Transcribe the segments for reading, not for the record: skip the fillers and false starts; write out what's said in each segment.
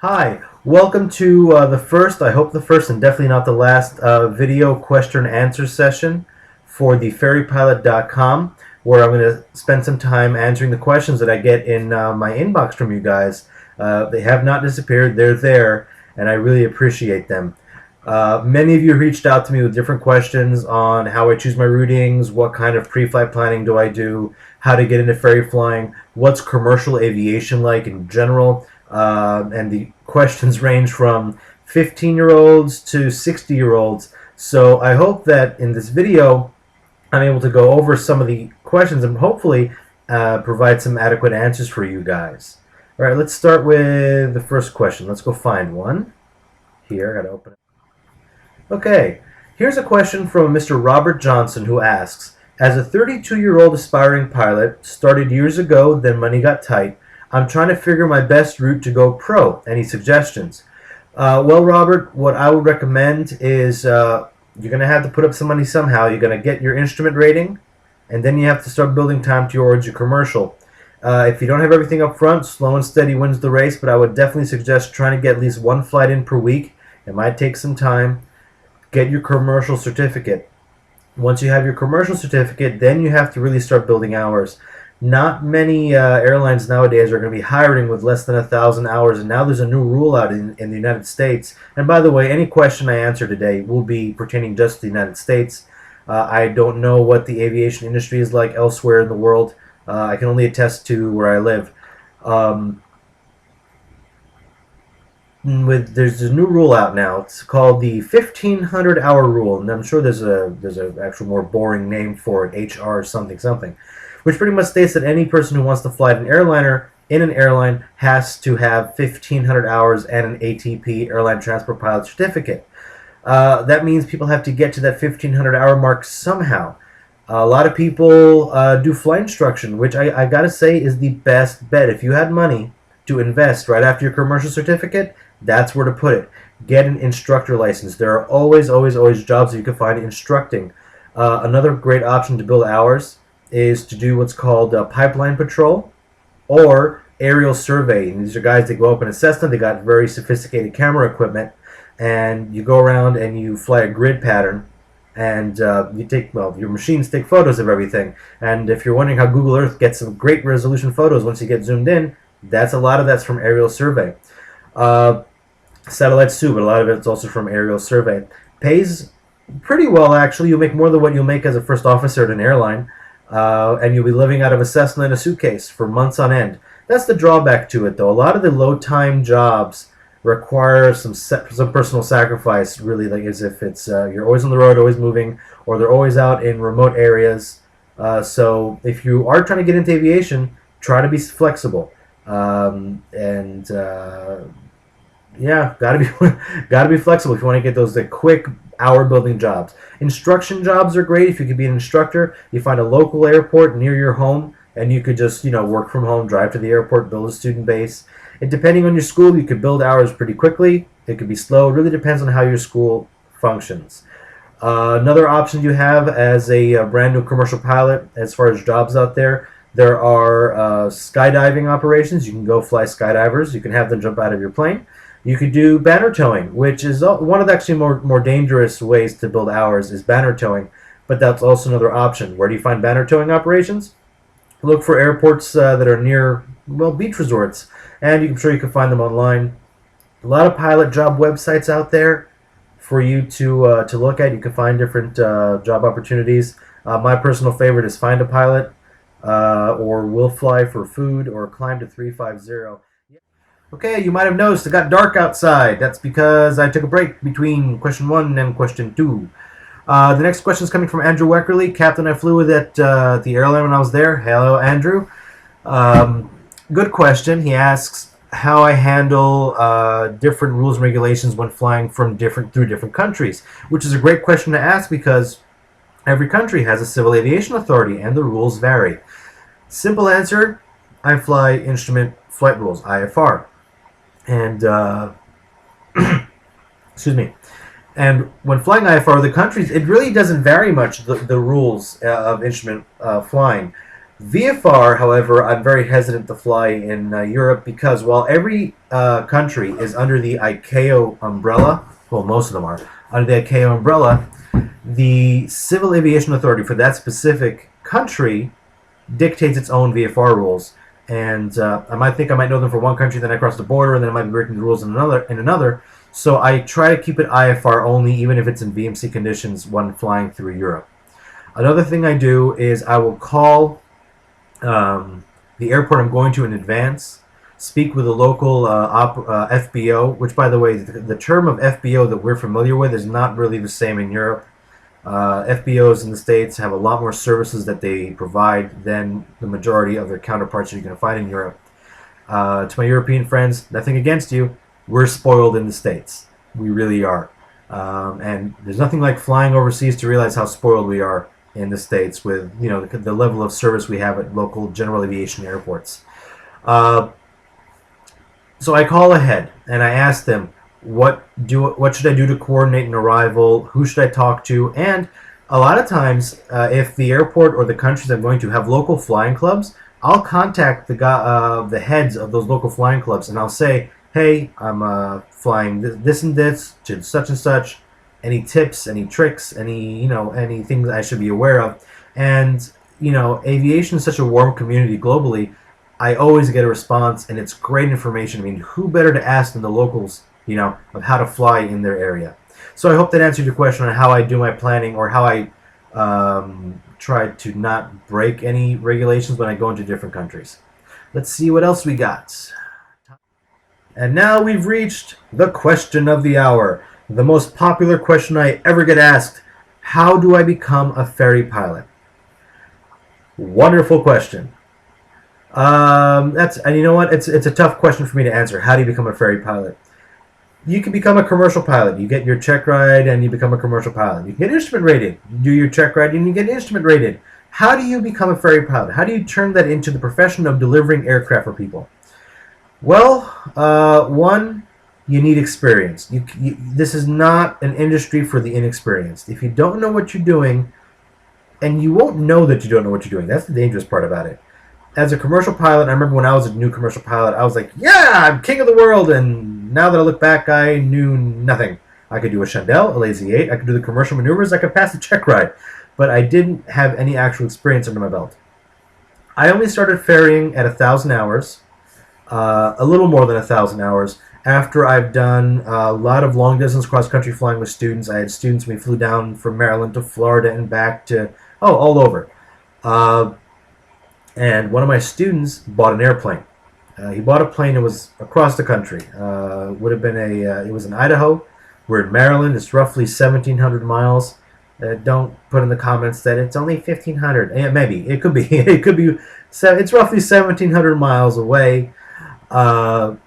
Hi, welcome to the first, I hope the first and definitely not the last, video question and answer session for the ferrypilot.com, where I'm going to spend some time answering the questions that I get in my inbox from you guys. They have not disappeared, they're there, and I really appreciate them. Many of you reached out to me with different questions on how I choose my routings, what kind of pre-flight planning do I do, how to get into ferry flying, what's commercial aviation like in general, and the questions range from 15-year-olds to 60-year-olds. So I hope that in this video I'm able to go over some of the questions and hopefully provide some adequate answers for you guys. All right, let's start with the first question. Let's go find one. Here, I gotta open it. Okay, here's a question from Mr. Robert Johnson who asks, as a 32-year-old aspiring pilot, started years ago, then money got tight, I'm trying to figure my best route to go pro. Any suggestions? Well, Robert, what I would recommend is you're going to have to put up some money somehow. You're going to get your instrument rating, and then you have to start building time towards your commercial. If you don't have everything up front, slow and steady wins the race, but I would definitely suggest trying to get at least one flight in per week. It might take some time. Get your commercial certificate. Once you have your commercial certificate, then you have to really start building hours. Not many airlines nowadays are going to be hiring with less than 1,000 hours, and now there's a new rule out in the United States. And by the way, any question I answer today will be pertaining just to the United States. I don't know what the aviation industry is like elsewhere in the world. I can only attest to where I live. There's a new rule out now. It's called the 1,500-hour rule, and I'm sure there's a actual more boring name for it, HR something something, which pretty much states that any person who wants to fly an airliner in an airline has to have 1,500 hours and an ATP Airline Transport Pilot Certificate. That means people have to get to that 1,500-hour mark somehow. A lot of people do flight instruction, which I gotta say is the best bet. If you had money to invest right after your commercial certificate, that's where to put it. Get an instructor license. There are always jobs that you can find instructing. Another great option to build hours is to do what's called pipeline patrol or aerial survey. And these are guys that go up in a Cessna. They got very sophisticated camera equipment, and you go around and you fly a grid pattern, and your machines take photos of everything. And if you're wondering how Google Earth gets some great resolution photos once you get zoomed in, a lot of that's from aerial survey. Satellites too, but a lot of it's also from aerial survey. Pays pretty well, actually. You'll make more than what you'll make as a first officer at an airline. And you'll be living out of a Cessna in a suitcase for months on end. That's the drawback to it, though. A lot of the low-time jobs require some personal sacrifice, really, like as if it's you're always on the road, always moving, or they're always out in remote areas. So if you are trying to get into aviation, try to be flexible. Yeah, gotta be flexible if you want to get those quick hour building jobs. Instruction jobs are great. If you could be an instructor, you find a local airport near your home, and you could just work from home, drive to the airport, build a student base. And depending on your school, you could build hours pretty quickly. It could be slow. It really depends on how your school functions. Another option you have as a brand new commercial pilot, as far as jobs out there, there are skydiving operations. You can go fly skydivers. You can have them jump out of your plane. You could do banner towing, which is one of the actually more dangerous ways to build hours is banner towing, but that's also another option. Where do you find banner towing operations? Look for airports that are near, beach resorts, and I'm sure you can find them online. A lot of pilot job websites out there for you to look at. You can find different job opportunities. My personal favorite is Find a Pilot, or Will Fly for Food, or Climb to 350. Okay, you might have noticed it got dark outside. That's because I took a break between question 1 and question 2. The next question is coming from Andrew Weckerly, captain I flew with at the airline when I was there. Hello, Andrew. Good question. He asks how I handle different rules and regulations when flying through different countries, which is a great question to ask because every country has a civil aviation authority and the rules vary. Simple answer, I fly instrument flight rules, IFR. And, excuse me. And when flying IFR, the countries, it really doesn't vary much, the rules of instrument flying. VFR, however, I'm very hesitant to fly in Europe because while every country is under the ICAO umbrella, well, most of them are under the ICAO umbrella, the Civil Aviation Authority for that specific country dictates its own VFR rules. And I might think I might know them for one country, then I cross the border, and then I might be breaking the rules in another. So I try to keep it IFR only, even if it's in VMC conditions when flying through Europe. Another thing I do is I will call the airport I'm going to in advance, speak with a local FBO, which, by the way, the term of FBO that we're familiar with is not really the same in Europe. FBOs in the States have a lot more services that they provide than the majority of their counterparts you're going to find in Europe. To my European friends, nothing against you. We're spoiled in the States. We really are. And there's nothing like flying overseas to realize how spoiled we are in the States with the level of service we have at local general aviation airports. So I call ahead and I ask them, what should I do to coordinate an arrival? Who should I talk to? And a lot of times, if the airport or the countries I'm going to have local flying clubs, I'll contact the heads of those local flying clubs and I'll say, hey, I'm flying this and this to such and such. Any tips, any tricks, any things I should be aware of. And aviation is such a warm community globally. I always get a response, and it's great information. I mean, who better to ask than the locals, of how to fly in their area. So I hope that answered your question on how I do my planning, or how I try to not break any regulations when I go into different countries. Let's see what else we got. And now we've reached the question of the hour. The most popular question I ever get asked: how do I become a ferry pilot? Wonderful question. And you know what? It's a tough question for me to answer. How do you become a ferry pilot? You can become a commercial pilot. You get your check ride and you become a commercial pilot. You can get instrument rated. You do your check ride and you get instrument rated. How do you become a ferry pilot? How do you turn that into the profession of delivering aircraft for people? Well, one, you need experience. This is not an industry for the inexperienced. If you don't know what you're doing, and you won't know that you don't know what you're doing. That's the dangerous part about it. As a commercial pilot, I remember when I was a new commercial pilot, I was like, yeah, I'm king of the world. And now that I look back, I knew nothing. I could do a Chandelle, a Lazy 8. I could do the commercial maneuvers. I could pass the check ride. But I didn't have any actual experience under my belt. I only started ferrying at 1,000 hours, a little more than 1,000 hours, after I've done a lot of long-distance cross-country flying with students. I had students, we flew down from Maryland to Florida and back to, all over. And one of my students bought an airplane. He bought a plane that was across the country. Would have been it was in Idaho. We're in Maryland. It's roughly 1,700 miles. Don't put in the comments that it's only 1,500. Yeah, maybe. It could be. It could be. It's roughly 1,700 miles away. And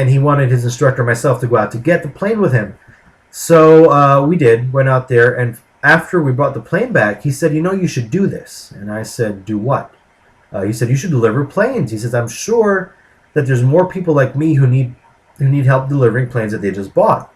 he wanted his instructor and myself to go out to get the plane with him. So we did. Went out there. And after we brought the plane back, he said, you should do this. And I said, do what? He said, you should deliver planes. He says, I'm sure that there's more people like me who need help delivering planes that they just bought.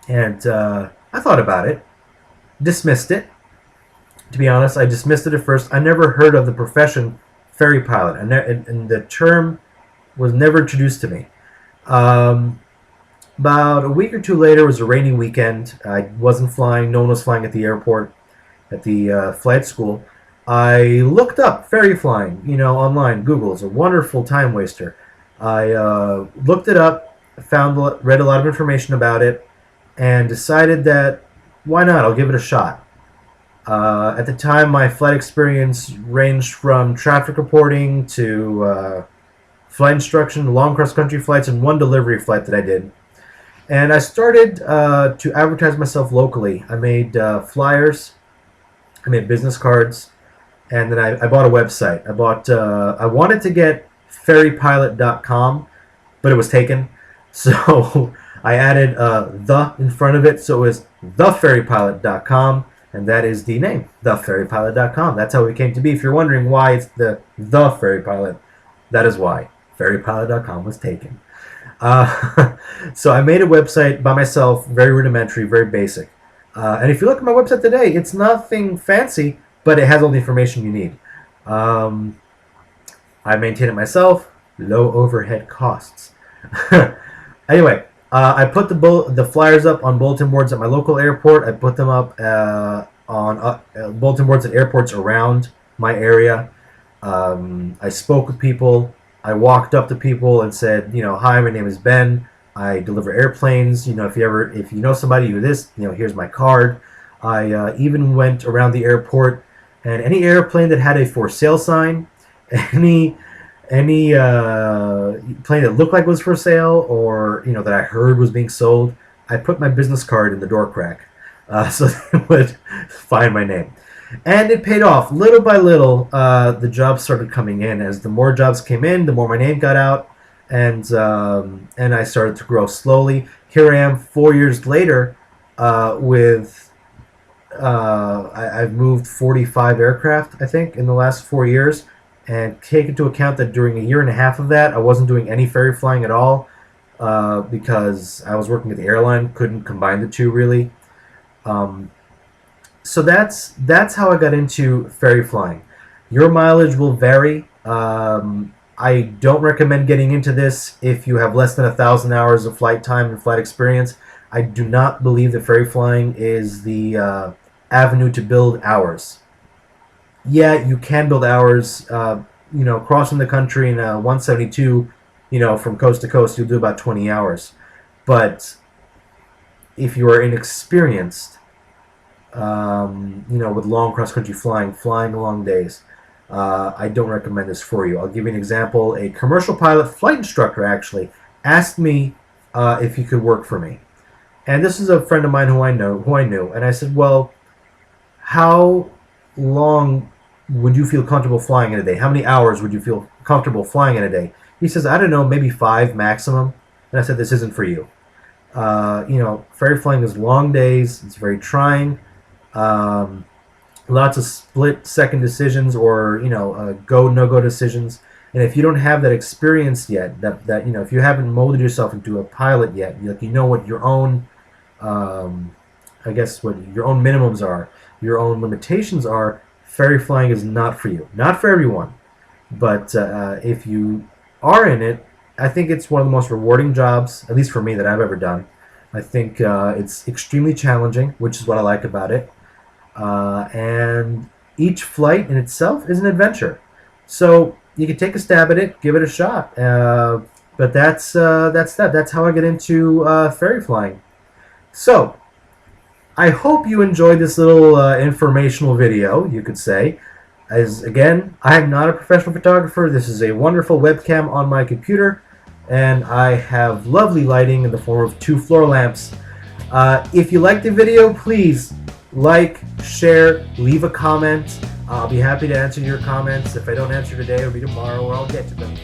And I thought about it, dismissed it. To be honest, I dismissed it at first. I never heard of the profession ferry pilot, and the term was never introduced to me. About a week or two later, it was a rainy weekend. I wasn't flying. No one was flying at the airport, at the flight school. I looked up ferry flying, online. Google is a wonderful time waster. I looked it up, read a lot of information about it, and decided that why not? I'll give it a shot. At the time, my flight experience ranged from traffic reporting to flight instruction, long cross-country flights, and one delivery flight that I did. And I started to advertise myself locally. I made flyers, I made business cards, and then I bought a website. I wanted to get ferrypilot.com, but it was taken. So I added the in front of it, so it was theferrypilot.com, and that is the name, theferrypilot.com. That's how it came to be. If you're wondering why it's the Ferry Pilot, that is why. Ferrypilot.com was taken. So I made a website by myself, very rudimentary, very basic. And if you look at my website today, it's nothing fancy, but it has all the information you need. Um, I maintain it myself. Low overhead costs. Anyway, I put the flyers up on bulletin boards at my local airport. I put them up on bulletin boards at airports around my area. I spoke with people. I walked up to people and said, hi, my name is Ben. I deliver airplanes. If you know somebody who this, here's my card. I even went around the airport, and any airplane that had a for sale sign, any plane that looked like it was for sale, or that I heard was being sold, I put my business card in the door crack, so they would find my name. And it paid off. Little by little, the jobs started coming in. As the more jobs came in, the more my name got out, and I started to grow slowly. Here I am 4 years later, I've moved 45 aircraft, I think, in the last 4 years. And take into account that during a year and a half of that, I wasn't doing any ferry flying at all, because I was working at the airline, couldn't combine the two really. So that's how I got into ferry flying. Your mileage will vary. I don't recommend getting into this if you have less than 1,000 hours of flight time and flight experience. I do not believe that ferry flying is the avenue to build hours. Yeah, you can build hours. Crossing the country in a 172, from coast to coast, you'll do about 20 hours. But if you are inexperienced, with long cross-country flying long days, I don't recommend this for you. I'll give you an example. A commercial pilot flight instructor actually asked me if he could work for me. And this is a friend of mine who I knew. And I said, well, how long would you feel comfortable flying in a day? How many hours would you feel comfortable flying in a day? He says, I don't know, maybe 5 maximum. And I said, this isn't for you. Ferry flying is long days. It's very trying. Lots of split-second decisions, or go no-go decisions. And if you don't have that experience yet, that if you haven't molded yourself into a pilot yet, what your own, what your own minimums are, your own limitations are, ferry flying is not for you. Not for everyone, but if you are in it, I think it's one of the most rewarding jobs, at least for me, that I've ever done. I think it's extremely challenging, which is what I like about it. And each flight in itself is an adventure. So you can take a stab at it, give it a shot. But that's that. That's how I get into ferry flying. So I hope you enjoyed this little informational video, you could say. As again, I am not a professional photographer. This is a wonderful webcam on my computer, and I have lovely lighting in the form of 2 floor lamps. If you liked the video, please like, share, leave a comment. I'll be happy to answer your comments. If I don't answer today, it'll be tomorrow, or I'll get to them.